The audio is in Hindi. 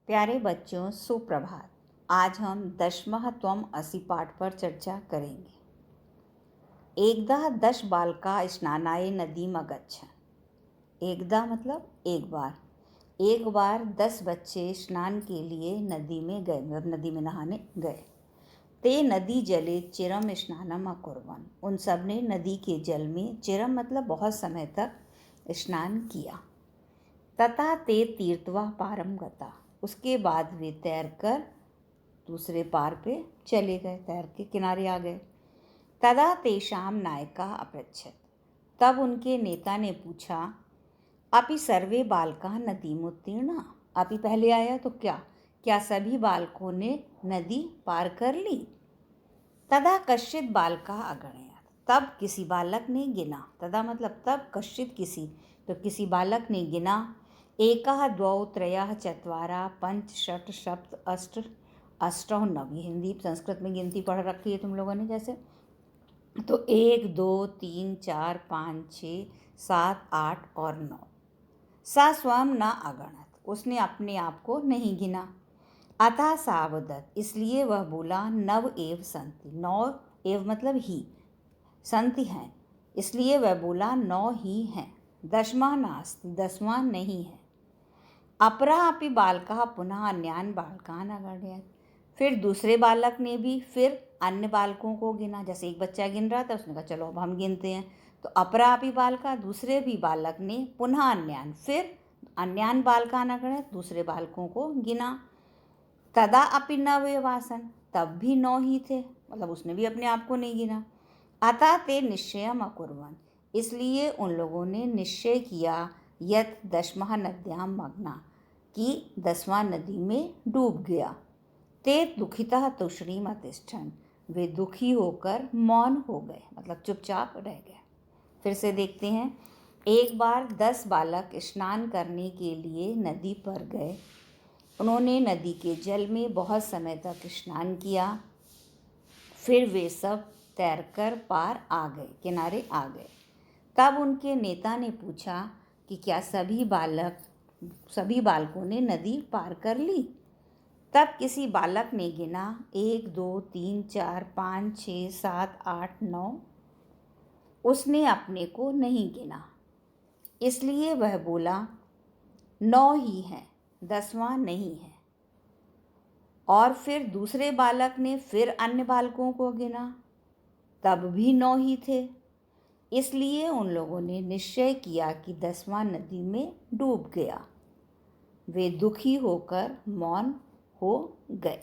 प्यारे बच्चों, सुप्रभात। आज हम 10वां त्वम असि पाठ पर चर्चा करेंगे। एकदा 10 बालका स्नानाय नदीम अगच्छन्। एकदा मतलब एक बार 10 बच्चे स्नान के लिए नदी में गए, मतलब नदी में नहाने गए। ते नदी जले चिरम स्नानम अकुर्वन्। उन सब ने नदी के जल में चिरम मतलब बहुत समय तक स्नान किया। तथा ते तीर्थवा पारम गता। उसके बाद वे तैरकर दूसरे पार पे चले गए, तैर के किनारे आ गए। तदा तेषां नायका अपृच्छत्। तब उनके नेता ने पूछा, अपि सर्वे बालका नदीमुत्तीर्णा। अपि पहले आया तो क्या सभी बालकों ने नदी पार कर ली? तदा कश्चित् बालका अगणयत्। तब किसी बालक ने गिना। तदा मतलब तब, कश्चित् किसी बालक ने गिना। एकः द्वौ त्रयः चत्वारः पञ्च षट् सप्त अष्ट अष्टौ नव। हिंदी संस्कृत में गिनती पढ़ रखी है तुम लोगों ने जैसे। तो 1 2 3 4 5 6 7 8 और 9। सा स्वयं न अगणत। उसने अपने आप को नहीं गिना। अतः सावदत्। इसलिए वह बोला, नव एव सन्ति। 9 एव मतलब ही, सन्ति हैं, इसलिए वह बोला 9 ही हैं। 10वां नास्ति, 10वां नहीं है। अपरा अपि बालकः पुनः अन्यान बालकान अगणयत्। फिर दूसरे बालक ने भी फिर अन्य बालकों को गिना। जैसे एक बच्चा गिन रहा था, उसने कहा चलो अब हम गिनते हैं। तो अपरा अपि बालका, दूसरे भी बालक ने पुनः अन्यान, फिर अन्यान बालकान अगणयत्, दूसरे बालकों को गिना। तदा अपि नव एवासन। तब भी 9 ही थे, मतलब उसने भी अपने आप को नहीं गिना। अतः ते निश्चयम अकुर्वन्। इसलिए उन लोगों ने निश्चय किया, यत् 10वां नद्यां मग्ना, कि 10वां नदी में डूब गया। ते दुखितः तुषणीम अतिष्ठन्। वे दुखी होकर मौन हो गए, मतलब चुपचाप रह गए। फिर से देखते हैं। एक बार 10 बालक स्नान करने के लिए नदी पर गए। उन्होंने नदी के जल में बहुत समय तक स्नान किया। फिर वे सब तैरकर पार आ गए, किनारे आ गए। तब उनके नेता ने पूछा कि क्या सभी बालकों ने नदी पार कर ली? तब किसी बालक ने गिना, 1 2 3 4 5 6 7 8 9। उसने अपने को नहीं गिना, इसलिए वह बोला 9 ही हैं, 10वां नहीं है। और फिर दूसरे बालक ने फिर अन्य बालकों को गिना, तब भी 9 ही थे। इसलिए उन लोगों ने निश्चय किया कि 10वां नदी में डूब गया। वे दुखी होकर मौन हो गए।